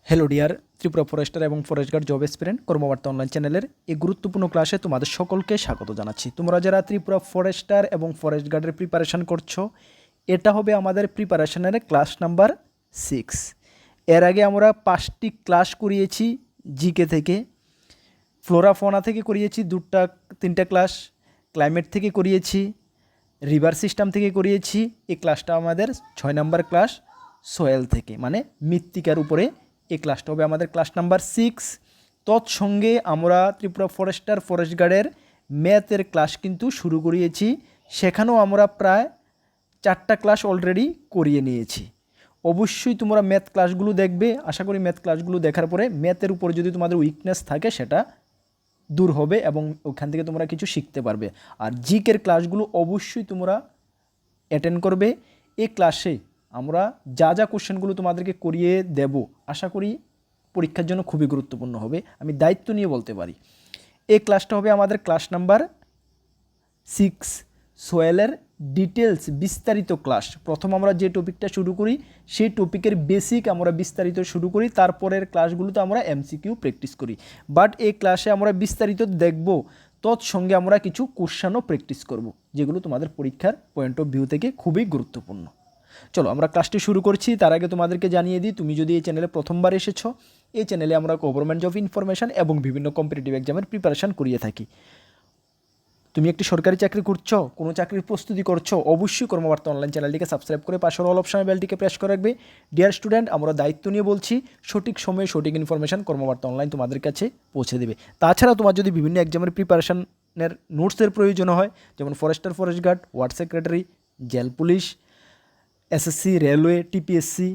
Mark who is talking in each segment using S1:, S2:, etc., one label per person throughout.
S1: Hello dear Tripura Forster এবং forest guard job এক্সপিরিয়েন্ট কর্মবার্তা online চ্যানেলের এই গুরুত্বপূর্ণ ক্লাসে তোমাদের সকলকে স্বাগত জানাচ্ছি। তোমরা যারা ত্রিপুরা ফরেস্টার এবং ফরেস্ট গার্ডের প্রিপারেশান করছো, এটা হবে আমাদের প্রিপারেশনের ক্লাস নাম্বার 6। এর আগে আমরা 5টি ক্লাস করিয়েছি জিকে থেকে, ফ্লোরা ফোনা থেকে করিয়েছি 3টা ক্লাস, ক্লাইমেট থেকে করিয়েছি, রিভার সিস্টেম থেকে করিয়েছি। এই ক্লাসটা আমাদের 6 নম্বর ক্লাস সোয়েল থেকে, মানে মৃত্তিকার উপরে এই ক্লাসটা হবে আমাদের ক্লাস নাম্বার 6। তৎসঙ্গে আমরা ত্রিপুরা ফরেস্টার ফরেস্ট গার্ডের ম্যাথের ক্লাস কিন্তু শুরু করিয়েছি। সেখানেও আমরা প্রায় 4টা ক্লাস অলরেডি করিয়ে নিয়েছি। অবশ্যই তোমরা ম্যাথ ক্লাসগুলো দেখবে। আশা করি ম্যাথ ক্লাসগুলো দেখার পরে ম্যাথের উপর যদি তোমাদের উইকনেস থাকে সেটা দূর হবে এবং ওখান থেকে তোমরা কিছু শিখতে পারবে। আর জিকের ক্লাসগুলো অবশ্যই তোমরা অ্যাটেন্ড করবে। এই ক্লাসে আমরা যা যা কোশ্চেনগুলো তোমাদেরকে করিয়ে দেব, আশা করি পরীক্ষার জন্য খুবই গুরুত্বপূর্ণ হবে। আমি দায়িত্ব নিয়ে বলতে পারি। এই ক্লাসটা হবে আমাদের ক্লাস নাম্বার 6, সোয়েলের ডিটেলস বিস্তারিত ক্লাস। প্রথম আমরা যে টপিকটা শুরু করি সেই টপিকের বেসিক আমরা বিস্তারিত শুরু করি, তারপরের ক্লাসগুলোতে আমরা এমসিকিউ প্র্যাকটিস করি। বাট এই ক্লাসে আমরা বিস্তারিত দেখব, তৎসঙ্গে আমরা কিছু কোশ্চেনও প্র্যাকটিস করব, যেগুলো তোমাদের পরীক্ষার পয়েন্ট অফ ভিউ থেকে খুবই গুরুত্বপূর্ণ। চলো আমরা ক্লাসটি শুরু করছি। তার আগে তোমাদেরকে জানিয়ে দিই, তুমি যদি এই চ্যানেলে প্রথমবার এসেছো, এই চ্যানেলে আমরা গভর্নমেন্ট জব ইনফরমেশন এবং বিভিন্ন কম্পিটিটিভ এক্সামের প্রিপারেশান করিয়ে থাকি। তুমি একটি সরকারি চাকরি করছো, কোনো চাকরির প্রস্তুতি করছো, অবশ্যই কর্মবার্তা অনলাইন চ্যানেলটিকে সাবস্ক্রাইব করে পাশের অল অপশন বেলটিকে প্রেস করে রাখবে। ডিয়ার স্টুডেন্ট, আমরা দায়িত্ব নিয়ে বলছি, সঠিক সময়ে সঠিক ইনফরমেশন কর্মবার্তা অনলাইন তোমাদের কাছে পৌঁছে দেবে। তাছাড়া তোমার যদি বিভিন্ন এক্সামের প্রিপারেশনের নোটসের প্রয়োজন হয়, যেমন forester forest guard, ward secretary, jail police, SSC, railway, TPSC,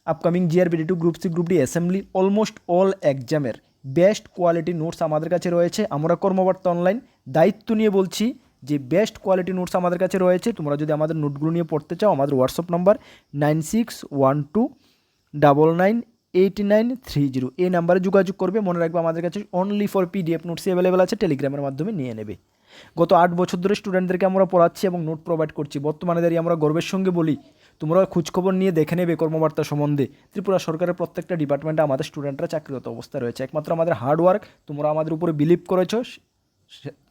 S1: upcoming জিআরবিডি2, group C, group D, assembly, almost all এক্সামের বেস্ট কোয়ালিটি নোটস আমাদের কাছে রয়েছে। আমরা কর্মবার্তা অনলাইন দায়িত্ব নিয়ে বলছি যে বেস্ট কোয়ালিটি নোটস আমাদের কাছে রয়েছে। তোমরা যদি আমাদের নোটগুলো নিয়ে পড়তে চাও, আমাদের হোয়াটসঅ্যাপ নাম্বার 9612998930, এই নাম্বারে যোগাযোগ করবে। মনে রাখবে আমাদের কাছে only for PDF notes available আছে, টেলিগ্রামের মাধ্যমে নিয়ে নেবে। গত 8 বছর ধরে স্টুডেন্টদেরকে আমরা পড়াচ্ছি এবং নোট প্রোভাইড করছি। বর্তমানে দাঁড়িয়ে আমরা গর্বের সঙ্গে বলি, তোমরা খোঁজখবর নিয়ে দেখে নেবে কর্মবার্তা সম্বন্ধে। ত্রিপুরা সরকারের প্রত্যেকটা ডিপার্টমেন্টে আমাদের স্টুডেন্টরা চাকরিরত অবস্থায় রয়েছে। একমাত্র আমাদের হার্ডওয়ার্ক, তোমরা আমাদের উপরে বিলিভ করেছো,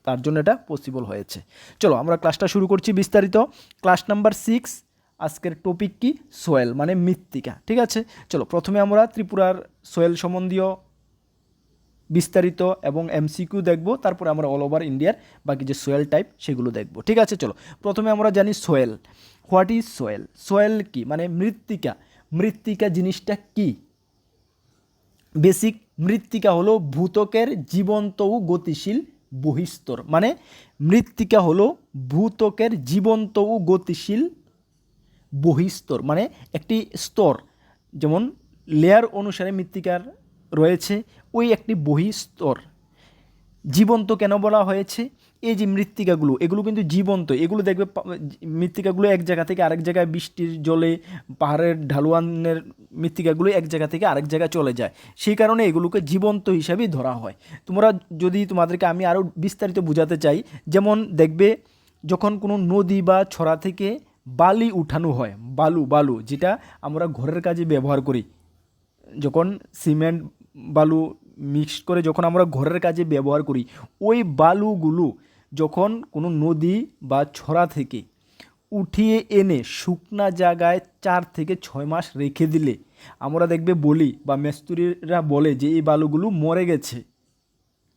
S1: তার জন্য এটা পসিবল হয়েছে। চলো আমরা ক্লাসটা শুরু করছি বিস্তারিত। ক্লাস নাম্বার 6, আজকের টপিক কি? সোয়েল, মানে মৃত্তিকা। ঠিক আছে, চলো প্রথমে আমরা ত্রিপুরার সোয়েল সম্বন্ধীয় বিস্তারিত এবং এমসিকিউ দেখব, তারপরে আমরা অল ওভার ইন্ডিয়ার বাকি যে সোয়েল টাইপ সেগুলো দেখব। ঠিক আছে, চলো প্রথমে আমরা জানি সোয়েল। What is Soyel? সোয়েল কি? মানে মৃত্তিকা। মৃত্তিকা জিনিসটা কি? বেসিক, মৃত্তিকা হলো ভূত্বকের জীবন্ত ও গতিশীল বহিস্তর। মানে মৃত্তিকা হলো ভূত্বকের জীবন্ত ও গতিশীল বহিস্তর, মানে একটি স্তর, যেমন লেয়ার অনুসারে মৃত্তিকার রয়েছে, ওই একটি বহিস্তর। জীবন্ত কেন বলা হয়েছে? এই যে মৃত্তিকাগুলো, এগুলো কিন্তু জীবন্ত। এগুলো দেখবে মৃত্তিকাগুলো এক জায়গা থেকে আরেক জায়গায়, বৃষ্টির জলে, পাহাড়ের ঢালুয়ানের মৃত্তিকাগুলো এক জায়গা থেকে আরেক জায়গায় চলে যায়। সেই কারণে এগুলোকে জীবন্ত হিসাবেই ধরা হয়। তোমরা যদি তোমাদেরকে আমি আরও বিস্তারিত বোঝাতে চাই, যেমন দেখবে যখন কোনো নদী বা ছড়া থেকে বালি উঠানো হয়, বালু যেটা আমরা ঘরের কাজে ব্যবহার করি, যখন সিমেন্ট বালু মিক্স করে যখন আমরা ঘরের কাজে ব্যবহার করি, ওই বালুগুলো যখন কোনো নদী বা ছড়া থেকে উঠিয়ে এনে শুকনা জায়গায় 4 থেকে 6 মাস রেখে দিলে, আমরা দেখবে বলি বা মিস্ত্রিরা বলে যে এই বালুগুলো মরে গেছে।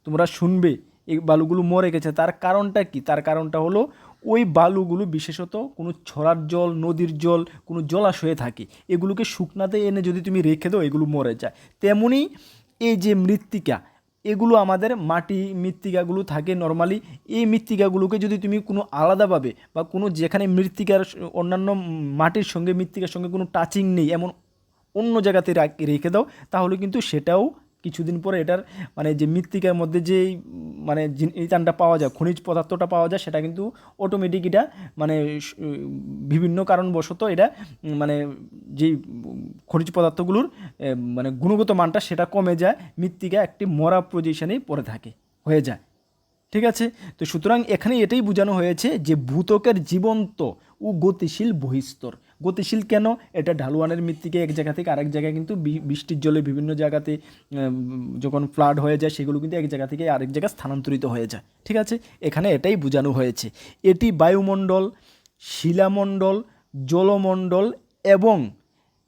S1: তোমরা শুনবে এই বালুগুলো মরে গেছে। তার কারণটা কি? তার কারণটা হলো ওই বালুগুলো বিশেষত কোনো ছড়ার জল, নদীর জল, কোনো জলাশয়ে থাকে, এগুলোকে শুকনাতে এনে যদি তুমি রেখে দাও, এগুলো মরে যায়। তেমনি এই যে মৃত্তিকা, এগুলো আমাদের মাটি মৃত্তিকাগুলো থাকে নর্মালি। এই মৃত্তিকাগুলোকে যদি তুমি কোনো আলাদাভাবে বা কোনো যেখানে মৃত্তিকার অন্যান্য মাটির সঙ্গে মৃত্তিকার সঙ্গে কোনো টাচিং নেই এমন অন্য জায়গাতে রেখে দাও, তাহলে কিন্তু সেটাও কিছুদিন পরে এটার মানে যে মৃত্তিকার মধ্যে যে মানে টানটা পাওয়া যায়, খনিজ পদার্থটা পাওয়া যায়, সেটা কিন্তু অটোমেটিক এটা মানে বিভিন্ন কারণবশত এটা মানে যেই খনিজ পদার্থগুলোর মানে গুণগত মানটা সেটা কমে যায়, মৃত্তিকা একটি মরা পজিশনেই পড়ে থাকে, হয়ে যায়। ঠিক আছে, তো সুতরাং এখানে এটাই বোঝানো হয়েছে যে ভূত্বকের জীবন্ত ও গতিশীল বহিস্তর। গতিশীল কেন? এটা ঢালুয়ানের মৃত্তিকা এক জায়গা থেকে আরেক জায়গায় কিন্তু বৃষ্টির জলে বিভিন্ন জায়গাতে যখন ফ্লাড হয়ে যায় সেগুলো কিন্তু এক জায়গা থেকে আরেক জায়গায় স্থানান্তরিত হয়ে যায়। ঠিক আছে, এখানে এটাই বোঝানো হয়েছে। এটি বায়ুমণ্ডল, শিলামণ্ডল, জলমণ্ডল এবং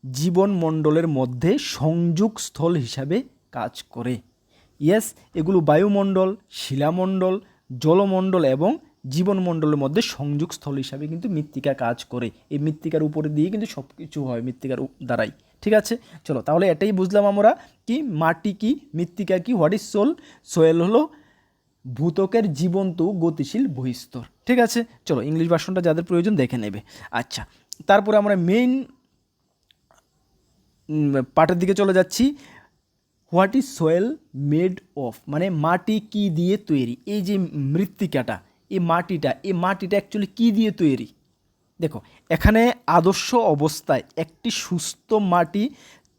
S1: জীবনমণ্ডলের মধ্যে সংযোগ স্থল হিসাবে কাজ করে। ইয়েস, এগুলো বায়ুমণ্ডল, শিলামণ্ডল, জলমণ্ডল এবং জীবনমণ্ডলের মধ্যে সংযোগ স্থল হিসাবে কিন্তু মৃত্তিকা কাজ করে। এই মৃত্তিকার উপরে দিয়ে কিন্তু সব কিছু হয় মৃত্তিকার দ্বারাই। ঠিক আছে, চলো তাহলে এটাই বুঝলাম আমরা কি মাটি কি, মৃত্তিকা কি, হোয়াট ইজ সোল। সোয়েল হলো ভূত্বকের জীবন্ত গতিশীল বহিস্তর। ঠিক আছে, চলো ইংলিশ ভার্সনটা যাদের প্রয়োজন দেখে নেবে। আচ্ছা, তারপরে আমরা মেইন পার্টের দিকে চলে যাচ্ছি। What is Soyel made of, মানে মাটি কি দিয়ে তৈরি। এই যে মৃত্তিকাটা, এই মাটিটা অ্যাকচুয়ালি কি দিয়ে তৈরি। দেখো, এখানে আদর্শ অবস্থায় একটি সুস্থ মাটি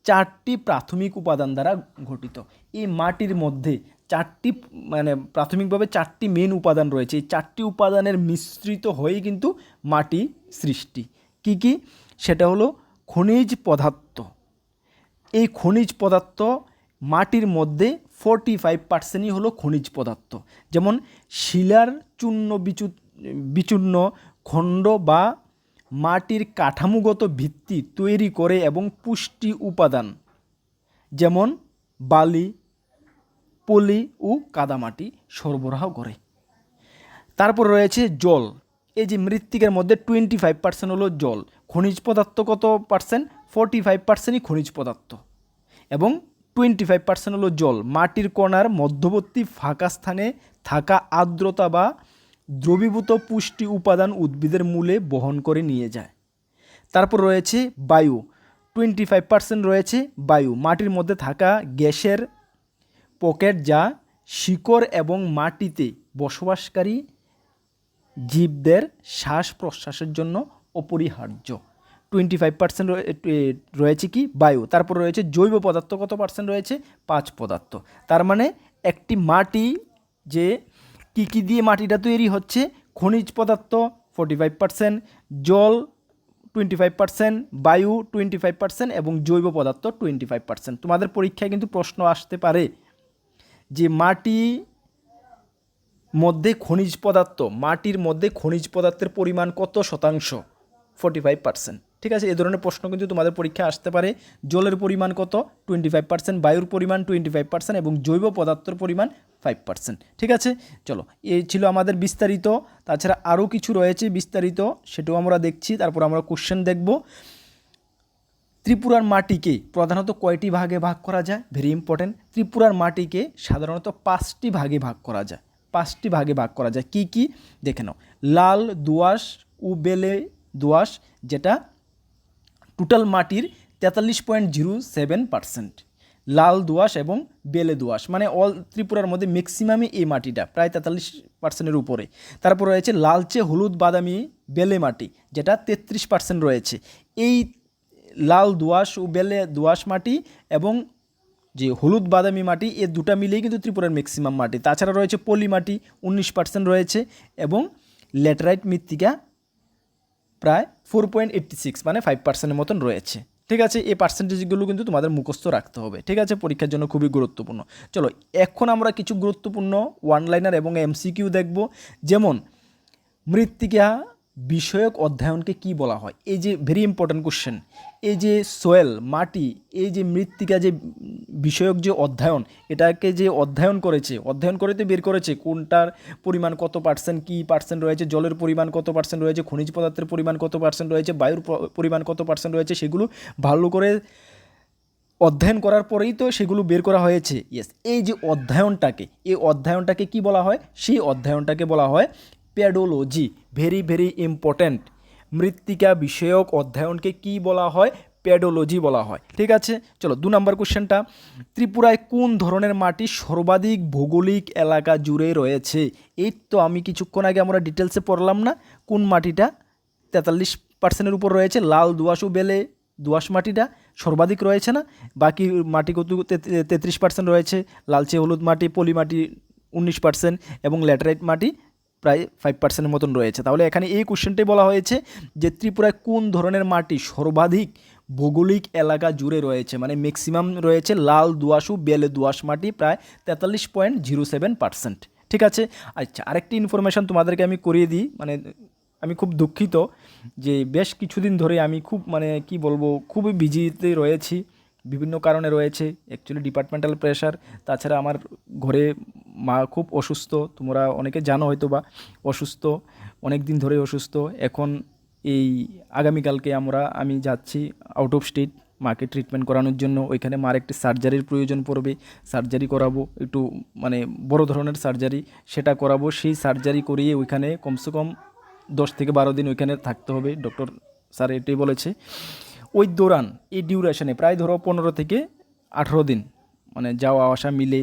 S1: 4টি প্রাথমিক উপাদান দ্বারা গঠিত। এই মাটির মধ্যে প্রাথমিকভাবে 4টি মেন উপাদান রয়েছে। এই 4টি উপাদানের মিশ্রিত হয়েই কিন্তু মাটি সৃষ্টি। কি কি? সেটা হলো খনিজ পদার্থ। এই খনিজ পদার্থ মাটির মধ্যে 45%ই হলো খনিজ পদার্থ। যেমন শিলার চূর্ণ বিচূর্ণ খণ্ড বা মাটির কাঠামোগত ভিত্তি তৈরি করে এবং পুষ্টি উপাদান যেমন বালি, পলি ও কাদামাটি সরবরাহ করে। তারপর রয়েছে জল। এই যে মৃত্তিকার মধ্যে 25% হলো জল। খনিজ পদার্থ কত পার্সেন্ট? 45%ই খনিজ পদার্থ এবং 25% হলো জল। মাটির কণার মধ্যবর্তী ফাঁকা স্থানে থাকা আর্দ্রতা বা দ্রবীভূত পুষ্টি উপাদান উদ্ভিদের মূলে বহন করে নিয়ে যায়। তারপর রয়েছে বায়ু। 25% রয়েছে বায়ু, মাটির মধ্যে থাকা গ্যাসের পকেট যা শিকড় এবং মাটিতে বসবাসকারী জীবদের শ্বাস প্রশ্বাসের জন্য অপরিহার্য। 25% রয়েছে কি? বায়ু। তারপর রয়েছে জৈব পদার্থ। কত পার্সেন্ট রয়েছে? 5%। তার মানে একটি মাটি যে কী দিয়ে মাটিটা তৈরি হচ্ছে? খনিজ পদার্থ 45%, জল 25%, বায়ু 25% এবং জৈব পদার্থ 25%। তোমাদের পরীক্ষায় কিন্তু প্রশ্ন আসতে পারে যে মাটির মধ্যে খনিজ পদার্থের পরিমাণ কত শতাংশ? 45%। ঠিক আছে, এই ধরনের প্রশ্ন কিন্তু তোমাদের পরীক্ষায় আসতে পারে। জলের পরিমাণ কত? 25%, বায়ুর পরিমাণ 25% এবং জৈব পদার্থের পরিমাণ 5%। ঠিক আছে, চলো এই ছিল আমাদের বিস্তারিত। তাছাড়া আরও কিছু রয়েছে বিস্তারিত, সেটাও আমরা দেখছি। তারপর আমরা কোশ্চেন দেখব। ত্রিপুরার মাটিকে প্রধানত কয়টি ভাগে ভাগ করা যায়? Very important. ত্রিপুরার মাটিকে সাধারণত 5টি ভাগে ভাগ করা যায়। 5টি ভাগে ভাগ করা যায়। কি কি দেখে নাও। লাল দোআঁশ ও বেলে দোআঁশ, যেটা টোটাল মাটির 43.07%। লাল দোআঁশ এবং বেলে দোআঁশ, মানে অল ত্রিপুরার মধ্যে ম্যাক্সিমামই এই মাটিটা প্রায় 43%-এর উপরে। তারপর রয়েছে লালচে হলুদ বাদামি বেলে মাটি, যেটা 33% রয়েছে। এই লাল দোআঁশ ও বেলে দোআঁশ মাটি এবং যে হলুদ বাদামি মাটি, এ দুটা মিলেই কিন্তু ত্রিপুরার ম্যাক্সিমাম মাটি। তাছাড়া রয়েছে পলি মাটি 19% রয়েছে এবং ল্যাটেরাইট মৃত্তিকা প্রায় 4.86 মানে 5%-এর মতন রয়েছে। ঠিক আছে, এই পার্সেন্টেজগুলো কিন্তু তোমাদের মুখস্থ রাখতে হবে। ঠিক আছে, পরীক্ষার জন্য খুবই গুরুত্বপূর্ণ। চলো এখন আমরা কিছু গুরুত্বপূর্ণ ওয়ান লাইনার এবং এমসিকিউ দেখব। যেমন মৃত্তিকা বিষয়ক অধ্যয়নকে কি বলা হয়? এই যে ভেরি ইম্পর্ট্যান্ট কোশ্চেন। এই যে সোয়েল মাটি, এই যে মৃত্তিকা যে বিষয়ক যে অধ্যয়ন, এটাকে যে অধ্যয়ন করে তো বের করেছে কোনটার পরিমাণ কত পার্সেন্ট, কি পার্সেন্ট রয়েছে, জলের পরিমাণ কত পার্সেন্ট রয়েছে, খনিজ পদার্থের পরিমাণ কত পার্সেন্ট রয়েছে, বায়ুর পরিমাণ কত পার্সেন্ট রয়েছে, সেগুলো ভালো করে অধ্যয়ন করার পরেই তো সেগুলো বের করা হয়েছে। ইয়েস, এই যে অধ্যয়নটাকে কি বলা হয়? সেই অধ্যয়নটাকে বলা হয় প্যাডোলজি। Very very important. মৃত্তিকা বিষয়ক অধ্যয়নকে কি বলা হয়? প্যাডোলজি বলা হয়। ঠিক আছে, চলো 2 নম্বর কোশ্চেনটা। ত্রিপুরায় কোন ধরনের মাটি সর্বাধিক ভৌগোলিক এলাকা জুড়ে রয়েছে? এই তো আমি কিছুক্ষণ আগে আমরা ডিটেলসে পড়লাম না, কোন মাটিটা 43%-এর উপর রয়েছে? লাল দোআঁশ ও বেলে দোআঁশ মাটিটা সর্বাধিক রয়েছে না? বাকি মাটি কত? 33% রয়েছে। লালচে হলুদ মাটি, পলি মাটি 19% এবং ল্যাটেরাইট মাটি প্রায় 5% মতন রয়েছে। তাহলে এখানে এই কোশ্চেনটাই বলা হয়েছে যে ত্রিপুরায় কোন ধরনের মাটি সর্বাধিক ভৌগোলিক এলাকা জুড়ে রয়েছে, মানে ম্যাক্সিমাম রয়েছে লাল দোআঁশু বেলে দোআঁশ মাটি প্রায় 43.07%। ঠিক আছে। আচ্ছা, আরেকটি ইনফরমেশান তোমাদেরকে আমি করিয়ে দিই, মানে আমি খুব দুঃখিত যে বেশ কিছুদিন ধরে আমি খুব মানে কি বলবো খুবই বিজিতে রয়েছি, বিভিন্ন কারণে রয়েছে, অ্যাকচুয়ালি ডিপার্টমেন্টাল প্রেশার, তাছাড়া আমার ঘরে মা খুব অসুস্থ, তোমরা অনেকে জানো হয়তো বা অসুস্থ, অনেক দিন ধরে অসুস্থ। এখন এই আগামীকালকে আমি যাচ্ছি আউট অফ স্টেট মাকে ট্রিটমেন্ট করানোর জন্য। ওইখানে মার একটি সার্জারির প্রয়োজন পড়বে, সার্জারি করাবো, একটু মানে বড় ধরনের সার্জারি, সেটা করাবো। সেই সার্জারি করিয়ে ওইখানে কমসে কম 10 থেকে 12 দিন ওইখানে থাকতে হবে, ডক্টর স্যার এটাই বলেছে। ওই দৌড়ান এই ডিউরেশনে প্রায় ধরো 15 থেকে 18 দিন, মানে যাওয়া আসা মিলে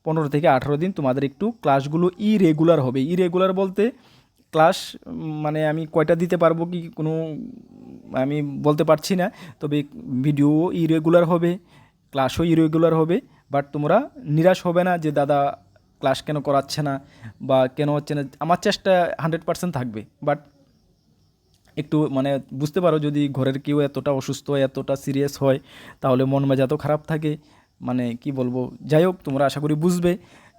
S1: 15 থেকে 18 দিন তোমাদের একটু ক্লাসগুলো ইরেগুলার হবে। ইরেগুলার বলতে ক্লাস মানে আমি কয়টা দিতে পারবো কি কোনো আমি বলতে পারছি না, তবে ভিডিও ইরেগুলার হবে, ক্লাসও ইরেগুলার হবে। বাট তোমরা নিরাশ হবে না যে দাদা ক্লাস কেন করাচ্ছে না বা কেন হচ্ছে না। আমার চেষ্টা 100% থাকবে, বাট একটু মানে বুঝতে পারো যদি ঘরের কেউ এতটা অসুস্থ হয়, এতটা সিরিয়াস হয়, তাহলে মন মেজাজ এত খারাপ থাকে, মানে কি বলবো। যাই হোক, তোমরা আশা করি বুঝবে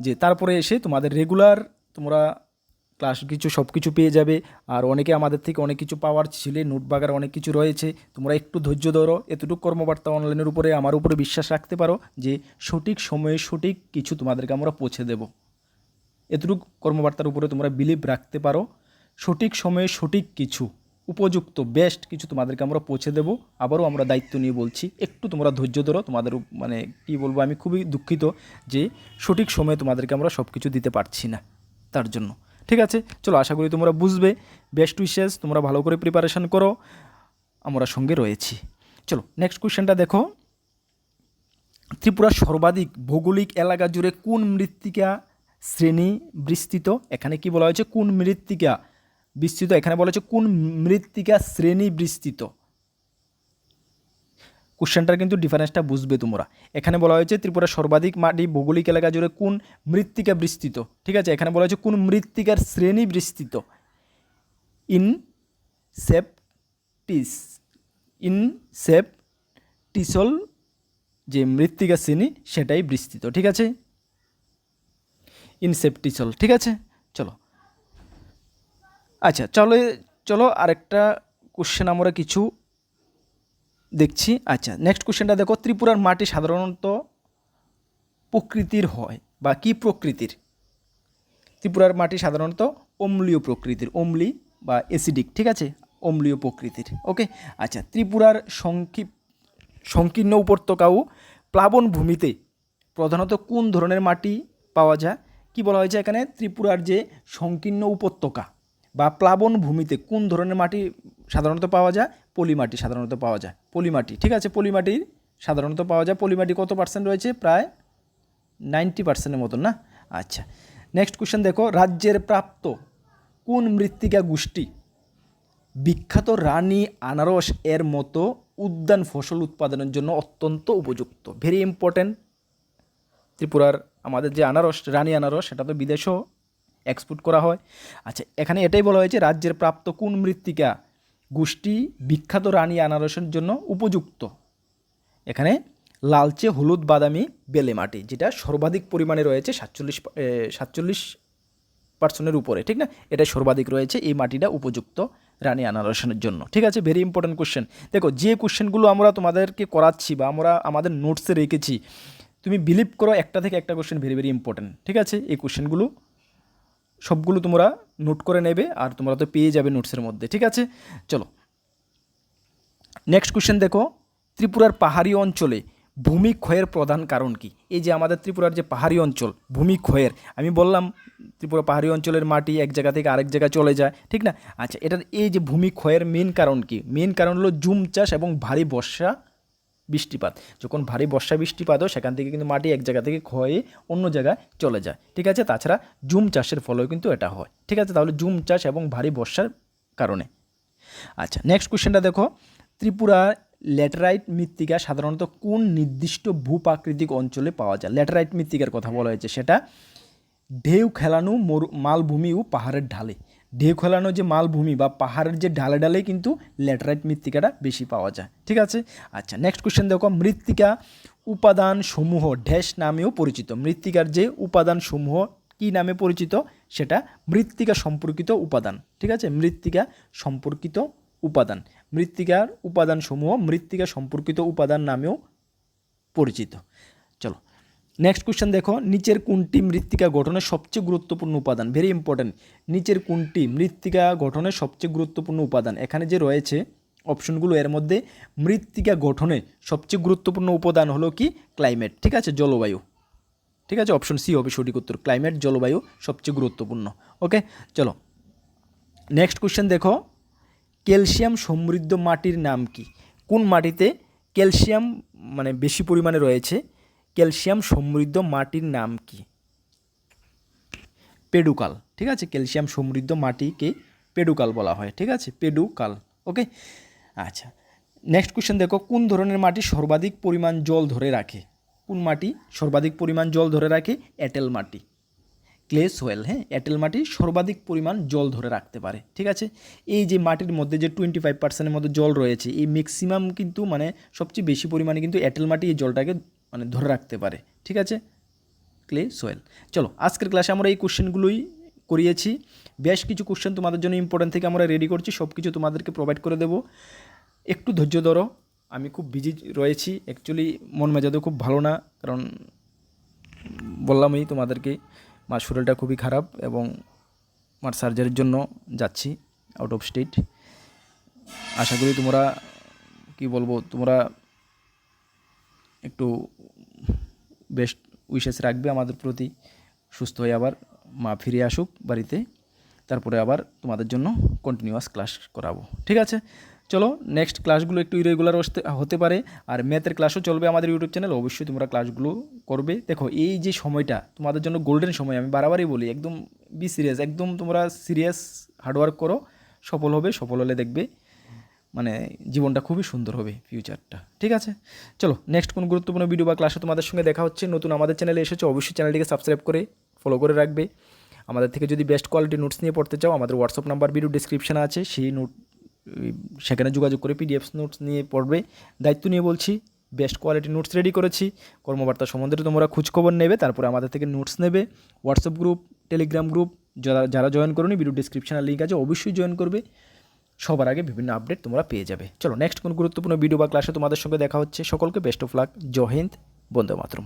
S1: যে তারপরে এসে তোমাদের রেগুলার তোমরা ক্লাস কিছু সব কিছু পেয়ে যাবে। আর অনেকে আমাদের থেকে অনেক কিছু পাওয়ার ছিলে, নোট বাগার অনেক কিছু রয়েছে, তোমরা একটু ধৈর্য ধরো। এতটুকু কর্মবার্তা অনলাইনের উপরে আমার উপরে বিশ্বাস রাখতে পারো যে সঠিক সময়ে সঠিক কিছু তোমাদেরকে আমরা পৌঁছে দেব। এতটুকু কর্মবার্তার উপরে তোমরা বিলিভ রাখতে পারো, সঠিক সময়ে সঠিক কিছু উপযুক্ত বেস্ট কিছু তোমাদেরকে আমরা পৌঁছে দেবো। আবারও আমরা দায়িত্ব নিয়ে বলছি, একটু তোমরা ধৈর্য ধরো। তোমাদের মানে কি বলবো, আমি খুবই দুঃখিত যে সঠিক সময়ে তোমাদেরকে আমরা সব কিছু দিতে পারছি না, তার জন্য। ঠিক আছে, চলো, আশা করি তোমরা বুঝবে। বেস্ট উইশেস, তোমরা ভালো করে প্রিপারেশান করো, আমরা সঙ্গে রয়েছি। চলো নেক্সট কোয়েশ্চেনটা দেখো। ত্রিপুরার সর্বাধিক ভৌগোলিক এলাকা জুড়ে কোন মৃত্তিকা শ্রেণী বিস্তৃত? এখানে কি বলা হয়েছে? কোন মৃত্তিকা বিস্তৃত, এখানে বলা হয়েছে কোন মৃত্তিকা শ্রেণী বিস্তৃত। কোশ্চেনটার কিন্তু ডিফারেন্সটা বুঝবে তোমরা। এখানে বলা হয়েছে ত্রিপুরার সর্বাধিক মাটি ভৌগোলিক এলাকা জুড়ে কোন মৃত্তিকা বিস্তৃত। ঠিক আছে, এখানে বলা হয়েছে কোন মৃত্তিকার শ্রেণী বিস্তৃত। ইনসেপ্টিসল যে মৃত্তিকা শ্রেণী সেটাই বিস্তৃত। ঠিক আছে, ইনসেপ্টিসল। ঠিক আছে, চলো। আচ্ছা, চলো আরেকটা কোশ্চেন আমরা কিছু দেখছি। আচ্ছা, নেক্সট কোশ্চেনটা দেখো। ত্রিপুরার মাটি সাধারণত প্রকৃতির হয় বা কি প্রকৃতির? ত্রিপুরার মাটি সাধারণত অম্লীয় প্রকৃতির, অম্লি বা অ্যাসিডিক। ঠিক আছে, অম্লীয় প্রকৃতির। ওকে। আচ্ছা, ত্রিপুরার সংকীর্ণ উপত্যকা ও প্লাবনভূমিতে প্রধানত কোন ধরনের মাটি পাওয়া যায়? কি বলা হয়েছে এখানে? ত্রিপুরার যে সংকীর্ণ উপত্যকা বা প্লাবনভূমিতে কোন ধরনের মাটি সাধারণত পাওয়া যায়? পলিমাটি সাধারণত পাওয়া যায়, পলিমাটি। ঠিক আছে, পলিমাটির সাধারণত পাওয়া যায়। পলিমাটি কত পার্সেন্ট রয়েছে? প্রায় 90%-এর মতন না। আচ্ছা, নেক্সট কোশ্চেন দেখো। রাজ্যের প্রাপ্ত কোন মৃত্তিকা গোষ্ঠী বিখ্যাত রানী আনারস এর মতো উদ্যান ফসল উৎপাদনের জন্য অত্যন্ত উপযুক্ত? Very important. ত্রিপুরার আমাদের যে আনারস, রানী আনারস, সেটা তো বিদেশেও এক্সপোর্ট করা হয়। আচ্ছা, এখানে এটাই বলা হয়েছে রাজ্যের প্রাপ্ত কোন মৃত্তিকা গোষ্ঠী বিখ্যাত রানী আনারসের জন্য উপযুক্ত। এখানে লালচে হলুদ বাদামি বেলে মাটি, যেটা সর্বাধিক পরিমাণে রয়েছে 47% উপরে। ঠিক না, এটা সর্বাধিক রয়েছে, এই মাটিটা উপযুক্ত রানী আনারসের জন্য। ঠিক আছে, ভেরি ইম্পর্টেন্ট কোশ্চেন। দেখো, যে কোশ্চেনগুলো আমরা তোমাদেরকে করাচ্ছি বা আমরা আমাদের নোটসে রেখেছি, তুমি বিলিভ করো একটা থেকে একটা কোশ্চেন ভেরি ভেরি ইম্পর্টেন্ট। ঠিক আছে, এই কোশ্চেনগুলো সবগুলো তোমরা নোট করে নেবে আর তোমরা তো পেয়ে যাবে নোটসের মধ্যে। ঠিক আছে, চলো নেক্সট কোশ্চেন দেখো। ত্রিপুরার পাহাড়ি অঞ্চলে ভূমিক্ষয়ের প্রধান কারণ কি? এই যে আমাদের ত্রিপুরার যে পাহাড়ি অঞ্চল, ভূমিক্ষয়ের, আমি বললাম ত্রিপুরা পাহাড়ি অঞ্চলের মাটি এক জায়গা থেকে আরেক জায়গায় চলে যায়। ঠিক না? আচ্ছা, এটার এই যে ভূমিক্ষয়ের মেন কারণ কি? মেন কারণ হলো জুম চাষ এবং ভারী বর্ষা বৃষ্টিপাত। যখন ভারী বর্ষা বৃষ্টিপাত হয়, সেখান থেকে কিন্তু মাটি এক জায়গা থেকে ক্ষয়ে অন্য জায়গায় চলে যায়। ঠিক আছে, তাছাড়া জুম চাষের ফলেও কিন্তু এটা হয়। ঠিক আছে, তাহলে জুম চাষ এবং ভারী বর্ষার কারণে। আচ্ছা, নেক্সট কোশ্চেনটা দেখো। ত্রিপুরার ল্যাটেরাইট মৃত্তিকা সাধারণত কোন নির্দিষ্ট ভূপ্রাকৃতিক অঞ্চলে পাওয়া যায়? ল্যাটেরাইট মৃত্তিকার কথা বলা হয়েছে, সেটা ঢেউ খেলানো মালভূমি ও পাহাড়ের ঢালে। ঢেউ খেলানো যে মালভূমি বা পাহাড়ের যে ঢালে ঢালে কিন্তু ল্যাটেরাইট মৃত্তিকাটা বেশি পাওয়া যায়। ঠিক আছে, আচ্ছা নেক্সট কোশ্চেন দেখো, মৃত্তিকা উপাদান সমূহ ড্যাশ নামেও পরিচিত। মৃত্তিকার যে উপাদান সমূহ কী নামে পরিচিত, সেটা মৃত্তিকা সম্পর্কিত উপাদান। ঠিক আছে, মৃত্তিকা সম্পর্কিত উপাদান, মৃত্তিকার উপাদান সমূহ মৃত্তিকা সম্পর্কিত উপাদান নামেও পরিচিত। চলো নেক্সট কোশ্চেন দেখো, নিচের কোনটি মৃত্তিকা গঠনের সবচেয়ে গুরুত্বপূর্ণ উপাদান? ভেরি ইম্পর্টেন্ট, নিচের কোনটি মৃত্তিকা গঠনের সবচেয়ে গুরুত্বপূর্ণ উপাদান? এখানে যে রয়েছে অপশনগুলো, এর মধ্যে মৃত্তিকা গঠনের সবচেয়ে গুরুত্বপূর্ণ উপাদান হলো কি? ক্লাইমেট। ঠিক আছে, জলবায়ু। ঠিক আছে, অপশন সি হবে সঠিক উত্তর, ক্লাইমেট, জলবায়ু সবচেয়ে গুরুত্বপূর্ণ। ওকে, চলো নেক্সট কোশ্চেন দেখো, ক্যালসিয়াম সমৃদ্ধ মাটির নাম কি? কোন মাটিতে ক্যালসিয়াম মানে বেশি পরিমাণে রয়েছে? ক্যালসিয়াম সমৃদ্ধ মাটির নাম কি? পেডুকাল। ঠিক আছে, ক্যালসিয়াম সমৃদ্ধ মাটিকে পেডুকাল বলা হয়। ঠিক আছে, পেডুকাল। ওকে, আচ্ছা নেক্সট কোশ্চেন দেখো, কোন ধরনের মাটি সর্বাধিক পরিমাণ জল ধরে রাখে? কোন মাটি সর্বাধিক পরিমাণ জল ধরে রাখে? এঁটেল মাটি, ক্লে সোয়েল। হ্যাঁ, এঁটেল মাটি সর্বাধিক পরিমাণ জল ধরে রাখতে পারে। ঠিক আছে, এই যে মাটির মধ্যে যে 25% মতো জল রয়েছে, এই ম্যাক্সিমাম কিন্তু মানে সবচেয়ে বেশি পরিমাণে কিন্তু এঁটেল মাটি এই জলটাকে মানে ধরে রাখতে পারে। ঠিক আছে, ক্লে সোয়েল। চলো আজকের ক্লাসে আমরা এই কোশ্চেনগুলোই করিয়েছি। বেশ কিছু কোশ্চেন তোমাদের জন্য ইম্পর্টেন্ট থেকে আমরা রেডি করছি, সব কিছু তোমাদেরকে প্রোভাইড করে দেবো। একটু ধৈর্য ধরো, আমি খুব বিজি রয়েছি, অ্যাকচুয়ালি মন মেজাজও খুব ভালো না, কারণ বললামই তোমাদেরকে মার শরীরটা খুবই খারাপ এবং মার সার্জারির জন্য যাচ্ছি আউট অফ স্টেট। আশা করি তোমরা কি বলবো, তোমরা একটু বেস্ট উইশেস রাখবে আমাদের প্রতি, সুস্থ হয়ে আবার মা ফিরে আসুক বাড়িতে, তারপরে আবার তোমাদের জন্য কন্টিনিউয়াস ক্লাস করাবো। ঠিক আছে, চলো নেক্সট ক্লাসগুলো একটু ইরেগুলার হতে পারে, আর ম্যাথের ক্লাসও চলবে আমাদের ইউটিউব চ্যানেল, অবশ্যই তোমরা ক্লাসগুলো করবে। দেখো এই যে সময়টা তোমাদের জন্য গোল্ডেন সময়, আমি বারবারই বলি, একদম বি সিরিয়াস, একদম তোমরা সিরিয়াস হার্ডওয়ার্ক করো, সফল হবে। সফল হলে দেখবে মানে জীবনটা খুবই সুন্দর হবে, ফিউচারটা। ঠিক আছে, চলো নেক্সট কোন গুরুত্বপূর্ণ ভিডিও বা ক্লাসে তোমাদের সঙ্গে দেখা হচ্ছে। নতুন আমাদের চ্যানেলে এসেছো, অবশ্যই চ্যানেলটিকে সাবস্ক্রাইব করে ফলো করে রাখবে। আমাদের থেকে যদি বেস্ট কোয়ালিটি নোটস নিয়ে পড়তে চাও, আমাদের হোয়াটসঅ্যাপ নাম্বার ভিডিও ডিসক্রিপশানে আছে, সেই নোট সেখানে যোগাযোগ করে পিডিএফ নোটস নিয়ে পড়বে। দায়িত্ব নিয়ে বলছি, বেস্ট কোয়ালিটি নোটস রেডি করেছি। কর্মবার্তা সম্বন্ধে তোমরা খোঁজখবর নেবে, তারপরে আমাদের থেকে নোটস নেবে। হোয়াটসঅ্যাপ গ্রুপ, টেলিগ্রাম গ্রুপ যারা জয়েন করোনি, ভিডিও ডিসক্রিপশানে লিঙ্ক আছে, অবশ্যই জয়েন করবে। সবার আগে বিভিন্ন আপডেট তোমরা পেয়ে যাবে। চলো নেক্সট কোন গুরুত্বপূর্ণ ভিডিও বা ক্লাসে তোমাদের সঙ্গে দেখা হচ্ছে। সকলকে বেস্ট অফ লাক, জয় হিন্দ, বন্দে মাতরম।